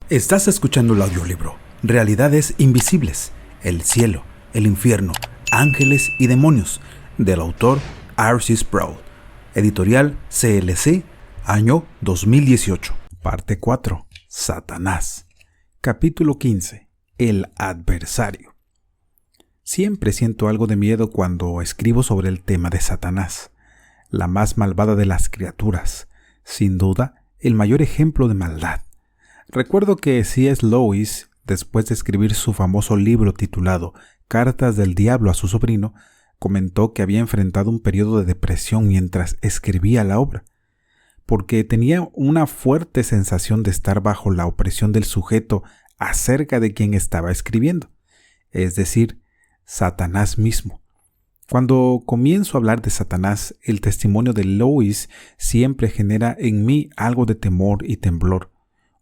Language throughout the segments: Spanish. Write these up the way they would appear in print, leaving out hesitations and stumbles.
Estás escuchando el audiolibro Realidades Invisibles, el cielo, el infierno, ángeles y demonios, del autor R.C. Sproul, editorial CLC, año 2018, parte 4, Satanás, capítulo 15, el adversario. Siempre siento algo de miedo cuando escribo sobre el tema de Satanás, la más malvada de las criaturas, sin duda el mayor ejemplo de maldad. Recuerdo que C.S. Lewis, después de escribir su famoso libro titulado Cartas del Diablo a su sobrino, comentó que había enfrentado un periodo de depresión mientras escribía la obra, porque tenía una fuerte sensación de estar bajo la opresión del sujeto acerca de quien estaba escribiendo, es decir, Satanás mismo. Cuando comienzo a hablar de Satanás, el testimonio de Lewis siempre genera en mí algo de temor y temblor.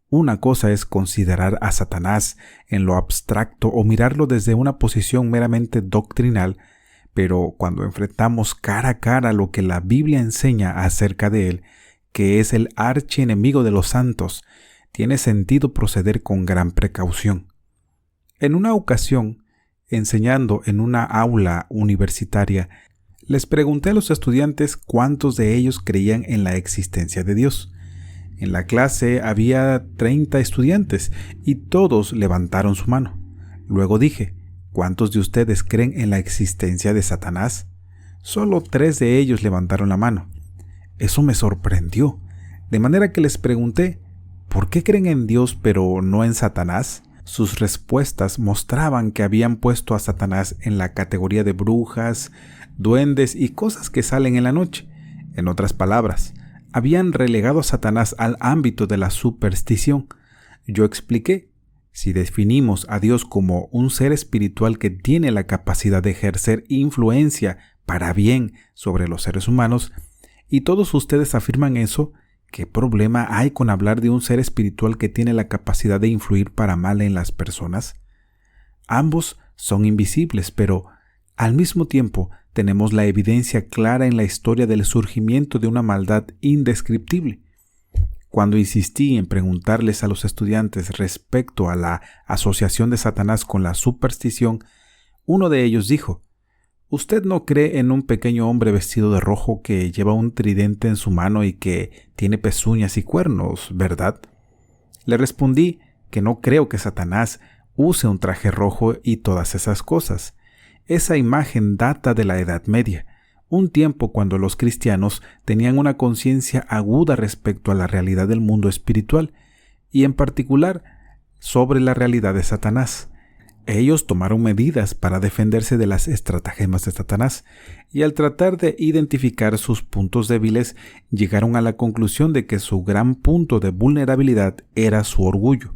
Una cosa es considerar a Satanás en lo abstracto o mirarlo desde una posición meramente doctrinal, pero cuando enfrentamos cara a cara lo que la Biblia enseña acerca de él, que es el archienemigo de los santos, tiene sentido proceder con gran precaución. En una ocasión, enseñando en una aula universitaria, les pregunté a los estudiantes cuántos de ellos creían en la existencia de Dios. En la clase había 30 estudiantes y todos levantaron su mano. Luego dije, ¿cuántos de ustedes creen en la existencia de Satanás? Solo 3 de ellos levantaron la mano. Eso me sorprendió, de manera que les pregunté, ¿por qué creen en Dios pero no en Satanás? Sus respuestas mostraban que habían puesto a Satanás en la categoría de brujas, duendes y cosas que salen en la noche. En otras palabras, habían relegado a Satanás al ámbito de la superstición. Yo expliqué, si definimos a Dios como un ser espiritual que tiene la capacidad de ejercer influencia para bien sobre los seres humanos, y todos ustedes afirman eso, ¿qué problema hay con hablar de un ser espiritual que tiene la capacidad de influir para mal en las personas? Ambos son invisibles, pero al mismo tiempo tenemos la evidencia clara en la historia del surgimiento de una maldad indescriptible. Cuando insistí en preguntarles a los estudiantes respecto a la asociación de Satanás con la superstición, uno de ellos dijo, «¿Usted no cree en un pequeño hombre vestido de rojo que lleva un tridente en su mano y que tiene pezuñas y cuernos, verdad?» Le respondí que no creo que Satanás use un traje rojo y todas esas cosas. Esa imagen data de la Edad Media, un tiempo cuando los cristianos tenían una conciencia aguda respecto a la realidad del mundo espiritual, y en particular sobre la realidad de Satanás. Ellos tomaron medidas para defenderse de las estratagemas de Satanás, y al tratar de identificar sus puntos débiles, llegaron a la conclusión de que su gran punto de vulnerabilidad era su orgullo.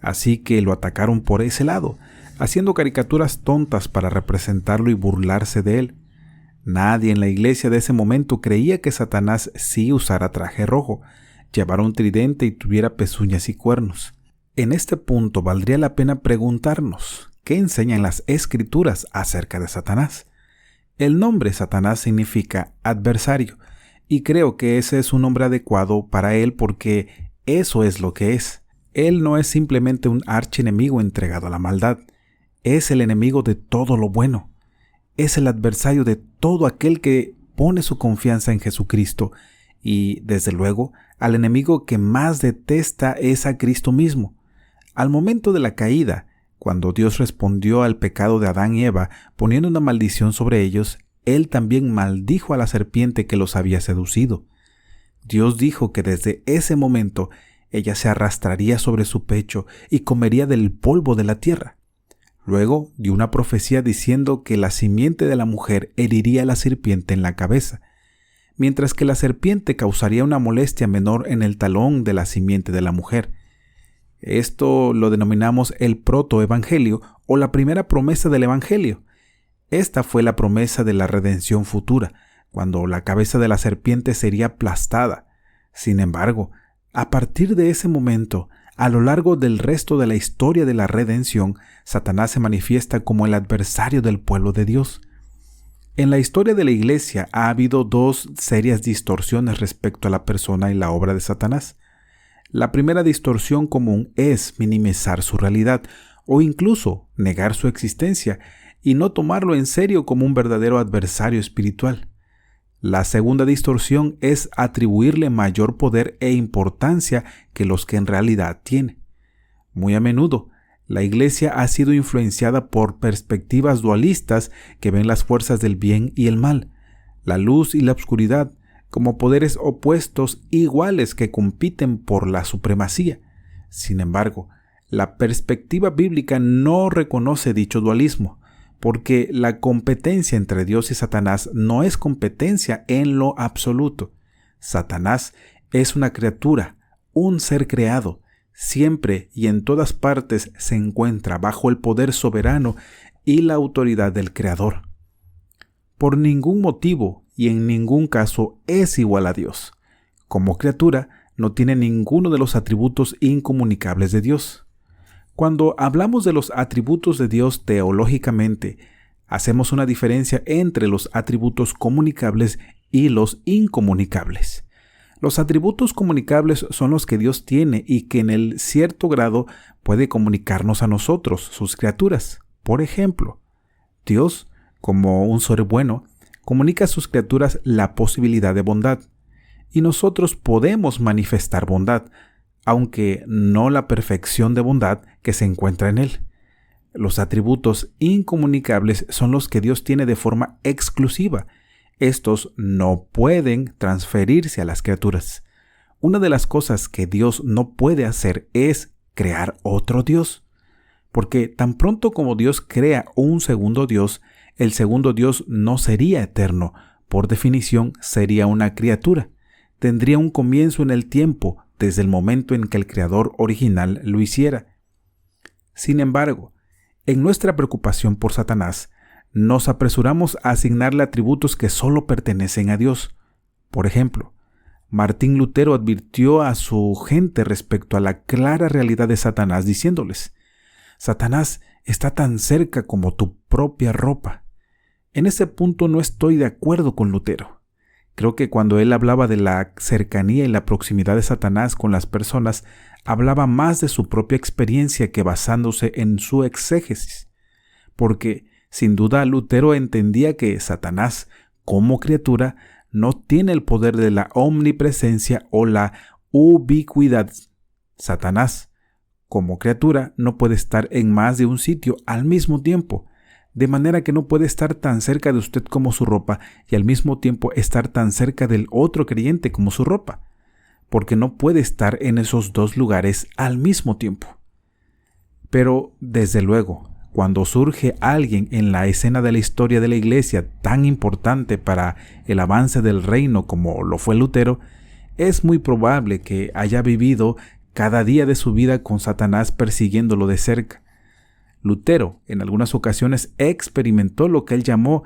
Así que lo atacaron por ese lado, haciendo caricaturas tontas para representarlo y burlarse de él. Nadie en la iglesia de ese momento creía que Satanás sí usara traje rojo, llevara un tridente y tuviera pezuñas y cuernos. En este punto valdría la pena preguntarnos, ¿qué enseñan las Escrituras acerca de Satanás? El nombre Satanás significa adversario, y creo que ese es un nombre adecuado para él porque eso es lo que es. Él no es simplemente un archienemigo entregado a la maldad. Es el enemigo de todo lo bueno. Es el adversario de todo aquel que pone su confianza en Jesucristo y, desde luego, al enemigo que más detesta es a Cristo mismo. Al momento de la caída, cuando Dios respondió al pecado de Adán y Eva poniendo una maldición sobre ellos, Él también maldijo a la serpiente que los había seducido. Dios dijo que desde ese momento ella se arrastraría sobre su pecho y comería del polvo de la tierra. Luego dio una profecía diciendo que la simiente de la mujer heriría a la serpiente en la cabeza, mientras que la serpiente causaría una molestia menor en el talón de la simiente de la mujer. Esto lo denominamos el protoevangelio o la primera promesa del evangelio. Esta fue la promesa de la redención futura, cuando la cabeza de la serpiente sería aplastada. Sin embargo, a partir de ese momento, a lo largo del resto de la historia de la redención, Satanás se manifiesta como el adversario del pueblo de Dios. En la historia de la Iglesia ha habido 2 serias distorsiones respecto a la persona y la obra de Satanás. La primera distorsión común es minimizar su realidad o incluso negar su existencia y no tomarlo en serio como un verdadero adversario espiritual. La segunda distorsión es atribuirle mayor poder e importancia que los que en realidad tiene. Muy a menudo, la Iglesia ha sido influenciada por perspectivas dualistas que ven las fuerzas del bien y el mal, la luz y la oscuridad, como poderes opuestos iguales que compiten por la supremacía. Sin embargo, la perspectiva bíblica no reconoce dicho dualismo, porque la competencia entre Dios y Satanás no es competencia en lo absoluto. Satanás es una criatura, un ser creado. Siempre y en todas partes se encuentra bajo el poder soberano y la autoridad del Creador. Por ningún motivo y en ningún caso es igual a Dios. Como criatura, no tiene ninguno de los atributos incomunicables de Dios. Cuando hablamos de los atributos de Dios teológicamente, hacemos una diferencia entre los atributos comunicables y los incomunicables. Los atributos comunicables son los que Dios tiene y que en el cierto grado puede comunicarnos a nosotros, sus criaturas. Por ejemplo, Dios, como un ser bueno, comunica a sus criaturas la posibilidad de bondad, y nosotros podemos manifestar bondad, aunque no la perfección de bondad que se encuentra en Él. Los atributos incomunicables son los que Dios tiene de forma exclusiva. Estos no pueden transferirse a las criaturas. Una de las cosas que Dios no puede hacer es crear otro Dios, porque tan pronto como Dios crea un segundo Dios, el segundo Dios no sería eterno, por definición sería una criatura. Tendría un comienzo en el tiempo, desde el momento en que el Creador original lo hiciera. Sin embargo, en nuestra preocupación por Satanás, nos apresuramos a asignarle atributos que solo pertenecen a Dios. Por ejemplo, Martín Lutero advirtió a su gente respecto a la clara realidad de Satanás, diciéndoles: Satanás está tan cerca como tu propia ropa. En ese punto no estoy de acuerdo con Lutero. Creo que cuando él hablaba de la cercanía y la proximidad de Satanás con las personas, hablaba más de su propia experiencia que basándose en su exégesis. Porque, sin duda, Lutero entendía que Satanás, como criatura, no tiene el poder de la omnipresencia o la ubicuidad. Satanás, como criatura, no puede estar en más de un sitio al mismo tiempo, de manera que no puede estar tan cerca de usted como su ropa y al mismo tiempo estar tan cerca del otro creyente como su ropa, porque no puede estar en esos dos lugares al mismo tiempo. Pero, desde luego, cuando surge alguien en la escena de la historia de la Iglesia tan importante para el avance del reino como lo fue Lutero, es muy probable que haya vivido cada día de su vida con Satanás persiguiéndolo de cerca. Lutero, en algunas ocasiones, experimentó lo que él llamó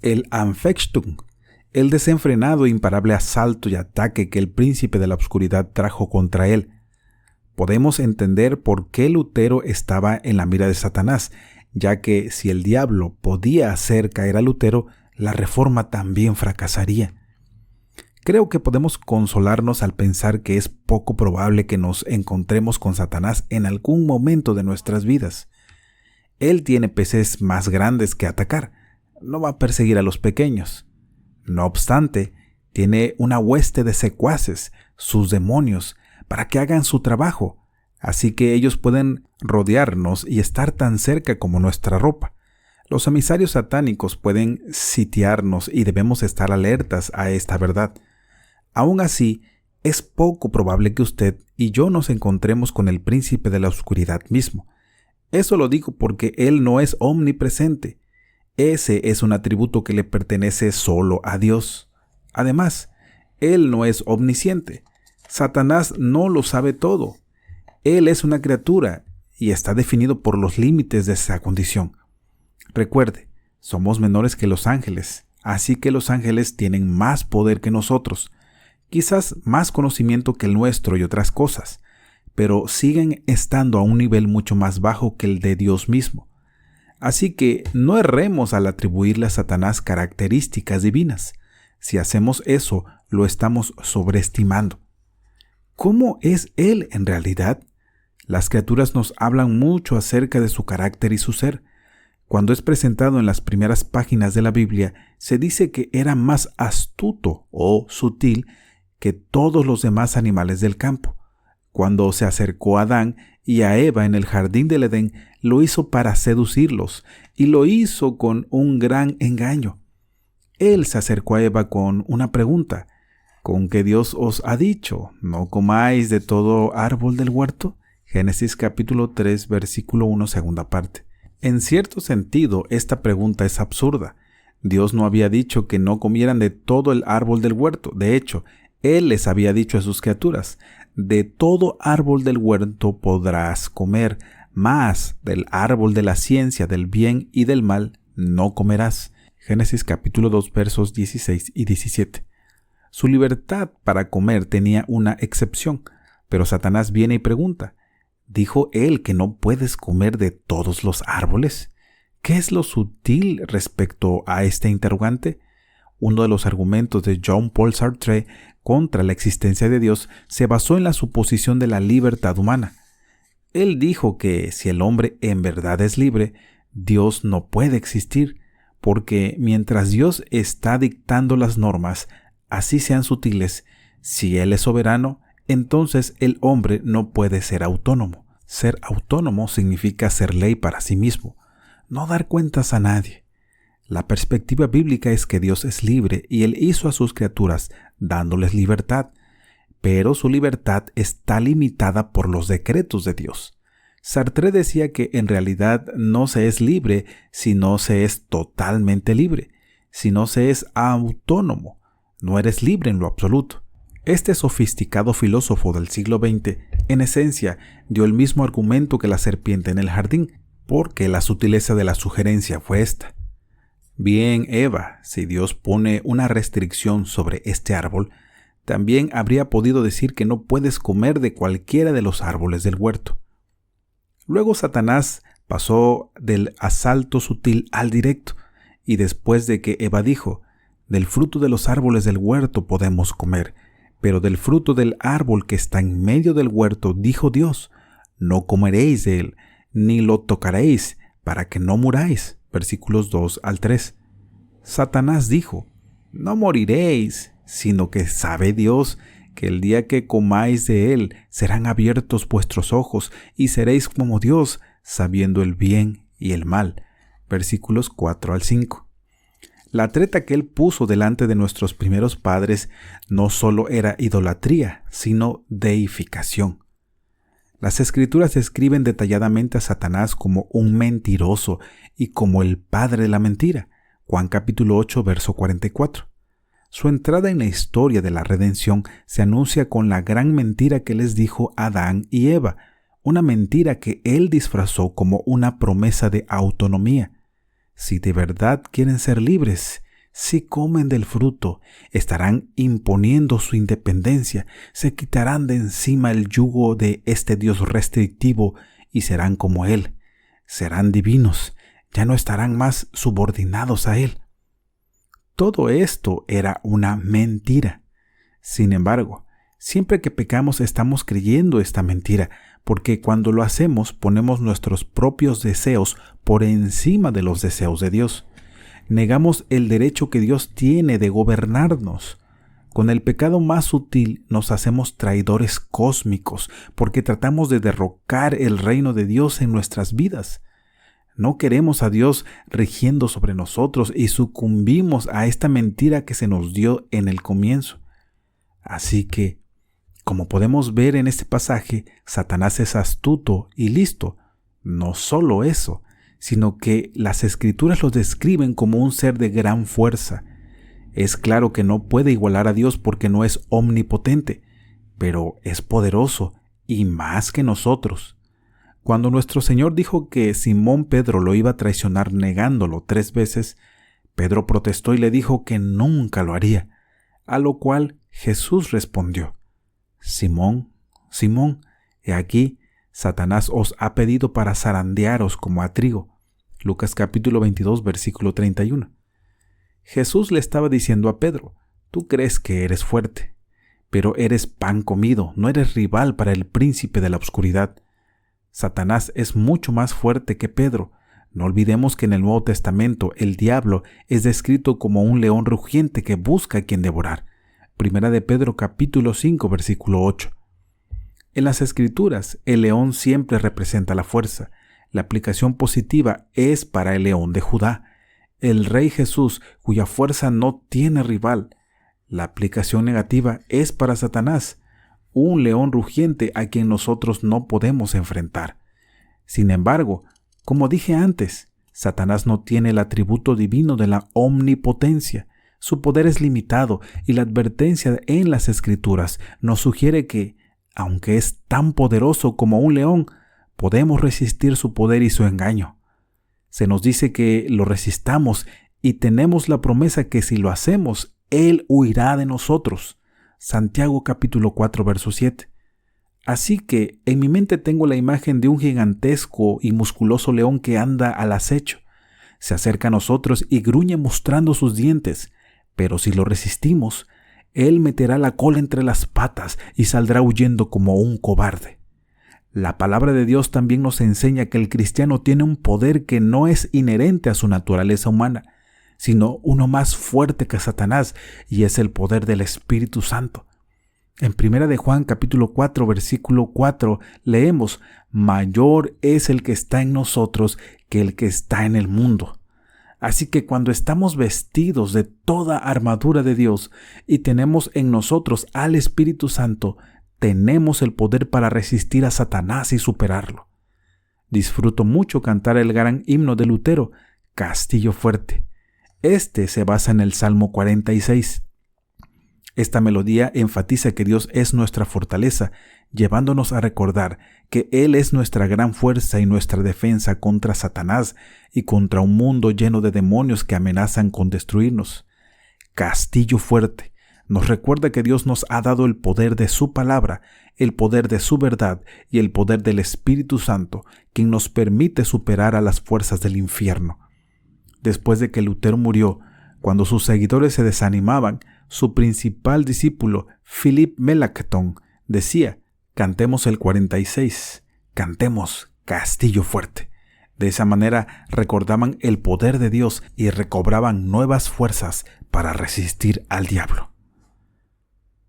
el Anfechtung, el desenfrenado e imparable asalto y ataque que el príncipe de la oscuridad trajo contra él. Podemos entender por qué Lutero estaba en la mira de Satanás, ya que si el diablo podía hacer caer a Lutero, la reforma también fracasaría. Creo que podemos consolarnos al pensar que es poco probable que nos encontremos con Satanás en algún momento de nuestras vidas. Él tiene peces más grandes que atacar, no va a perseguir a los pequeños. No obstante, tiene una hueste de secuaces, sus demonios, para que hagan su trabajo, así que ellos pueden rodearnos y estar tan cerca como nuestra ropa. Los emisarios satánicos pueden sitiarnos y debemos estar alertas a esta verdad. Aún así, es poco probable que usted y yo nos encontremos con el príncipe de la oscuridad mismo. Eso lo digo porque él no es omnipresente. Ese es un atributo que le pertenece solo a Dios. Además, él no es omnisciente. Satanás no lo sabe todo. Él es una criatura y está definido por los límites de esa condición. Recuerde, somos menores que los ángeles, así que los ángeles tienen más poder que nosotros, quizás más conocimiento que el nuestro y otras cosas, pero siguen estando a un nivel mucho más bajo que el de Dios mismo. Así que no erremos al atribuirle a Satanás características divinas. Si hacemos eso, lo estamos sobreestimando. ¿Cómo es Él en realidad? Las criaturas nos hablan mucho acerca de su carácter y su ser. Cuando es presentado en las primeras páginas de la Biblia, se dice que era más astuto o sutil que todos los demás animales del campo. Cuando se acercó a Adán y a Eva en el jardín del Edén, lo hizo para seducirlos, y lo hizo con un gran engaño. Él se acercó a Eva con una pregunta: ¿con qué Dios os ha dicho, no comáis de todo árbol del huerto? Génesis capítulo 3, versículo 1, segunda parte. En cierto sentido, esta pregunta es absurda. Dios no había dicho que no comieran de todo el árbol del huerto. De hecho, Él les había dicho a sus criaturas: de todo árbol del huerto podrás comer, mas del árbol de la ciencia del bien y del mal no comerás. Génesis capítulo 2, versos 16 y 17. Su libertad para comer tenía una excepción, pero Satanás viene y pregunta: ¿dijo Él que no puedes comer de todos los árboles? ¿Qué es lo sutil respecto a este interrogante? Uno de los argumentos de Jean-Paul Sartre contra la existencia de Dios se basó en la suposición de la libertad humana. Él dijo que si el hombre en verdad es libre, Dios no puede existir, porque mientras Dios está dictando las normas, así sean sutiles, si Él es soberano, entonces el hombre no puede ser autónomo. Ser autónomo significa ser ley para sí mismo, no dar cuentas a nadie. La perspectiva bíblica es que Dios es libre y Él hizo a sus criaturas dándoles libertad, pero su libertad está limitada por los decretos de Dios. Sartre decía que en realidad no se es libre si no se es totalmente libre, si no se es autónomo. No eres libre en lo absoluto. Este sofisticado filósofo del siglo XX, en esencia, dio el mismo argumento que la serpiente en el jardín, porque la sutileza de la sugerencia fue esta: bien, Eva, si Dios pone una restricción sobre este árbol, también habría podido decir que no puedes comer de cualquiera de los árboles del huerto. Luego Satanás pasó del asalto sutil al directo, y después de que Eva dijo: del fruto de los árboles del huerto podemos comer, pero del fruto del árbol que está en medio del huerto, dijo Dios: no comeréis de él, ni lo tocaréis, para que no muráis. Versículos 2 al 3. Satanás dijo: no moriréis, sino que sabe Dios que el día que comáis de él serán abiertos vuestros ojos y seréis como Dios, sabiendo el bien y el mal. Versículos 4 al 5. La treta que él puso delante de nuestros primeros padres no solo era idolatría, sino deificación. Las Escrituras describen detalladamente a Satanás como un mentiroso y como el padre de la mentira. Juan capítulo 8, verso 44. Su entrada en la historia de la redención se anuncia con la gran mentira que les dijo Adán y Eva, una mentira que él disfrazó como una promesa de autonomía. Si de verdad quieren ser libres, si comen del fruto, estarán imponiendo su independencia, se quitarán de encima el yugo de este Dios restrictivo y serán como Él. Serán divinos, ya no estarán más subordinados a Él. Todo esto era una mentira. Sin embargo, siempre que pecamos estamos creyendo esta mentira, porque cuando lo hacemos ponemos nuestros propios deseos por encima de los deseos de Dios. Negamos el derecho que Dios tiene de gobernarnos. Con el pecado más sutil nos hacemos traidores cósmicos, porque tratamos de derrocar el reino de Dios en nuestras vidas. No queremos a Dios rigiendo sobre nosotros y sucumbimos a esta mentira que se nos dio en el comienzo. Así que, como podemos ver en este pasaje, Satanás es astuto y listo. No solo eso, sino que las Escrituras lo describen como un ser de gran fuerza. Es claro que no puede igualar a Dios porque no es omnipotente, pero es poderoso y más que nosotros. Cuando nuestro Señor dijo que Simón Pedro lo iba a traicionar negándolo 3 veces, Pedro protestó y le dijo que nunca lo haría, a lo cual Jesús respondió: Simón, Simón, he aquí, Satanás os ha pedido para zarandearos como a trigo. Lucas capítulo 22, versículo 31. Jesús le estaba diciendo a Pedro: tú crees que eres fuerte, pero eres pan comido, no eres rival para el príncipe de la oscuridad. Satanás es mucho más fuerte que Pedro. No olvidemos que en el Nuevo Testamento el diablo es descrito como un león rugiente que busca a quien devorar. Primera de Pedro capítulo 5 versículo 8. En las Escrituras, el león siempre representa la fuerza. La aplicación positiva es para el león de Judá, el Rey Jesús, cuya fuerza no tiene rival. La aplicación negativa es para Satanás, un león rugiente a quien nosotros no podemos enfrentar. Sin embargo, como dije antes, Satanás no tiene el atributo divino de la omnipotencia. Su poder es limitado y la advertencia en las Escrituras nos sugiere que, aunque es tan poderoso como un león, podemos resistir su poder y su engaño. Se nos dice que lo resistamos y tenemos la promesa que si lo hacemos, Él huirá de nosotros. Santiago capítulo 4 verso 7. Así que en mi mente tengo la imagen de un gigantesco y musculoso león que anda al acecho. Se acerca a nosotros y gruñe mostrando sus dientes, pero si lo resistimos, Él meterá la cola entre las patas y saldrá huyendo como un cobarde. La palabra de Dios también nos enseña que el cristiano tiene un poder que no es inherente a su naturaleza humana, sino uno más fuerte que Satanás, y es el poder del Espíritu Santo. En 1 de Juan capítulo 4 versículo 4 leemos: mayor es el que está en nosotros que el que está en el mundo. Así que cuando estamos vestidos de toda armadura de Dios y tenemos en nosotros al Espíritu Santo, tenemos el poder para resistir a Satanás y superarlo. Disfruto mucho cantar el gran himno de Lutero, Castillo Fuerte. Este se basa en el Salmo 46. Esta melodía enfatiza que Dios es nuestra fortaleza, llevándonos a recordar que Él es nuestra gran fuerza y nuestra defensa contra Satanás y contra un mundo lleno de demonios que amenazan con destruirnos. Castillo fuerte nos recuerda que Dios nos ha dado el poder de su palabra, el poder de su verdad y el poder del Espíritu Santo, quien nos permite superar a las fuerzas del infierno. Después de que Lutero murió, cuando sus seguidores se desanimaban, su principal discípulo, Philip Melanchthon, decía: cantemos el 46, cantemos Castillo Fuerte. De esa manera recordaban el poder de Dios y recobraban nuevas fuerzas para resistir al diablo.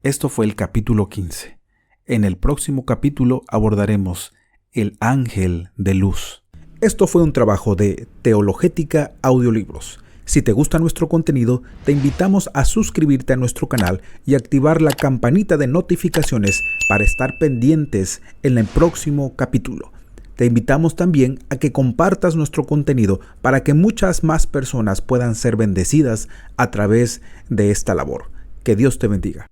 Esto fue el capítulo 15. En el próximo capítulo abordaremos el ángel de luz. Esto fue un trabajo de Teologética Audiolibros. Si te gusta nuestro contenido, te invitamos a suscribirte a nuestro canal y activar la campanita de notificaciones para estar pendientes en el próximo capítulo. Te invitamos también a que compartas nuestro contenido para que muchas más personas puedan ser bendecidas a través de esta labor. Que Dios te bendiga.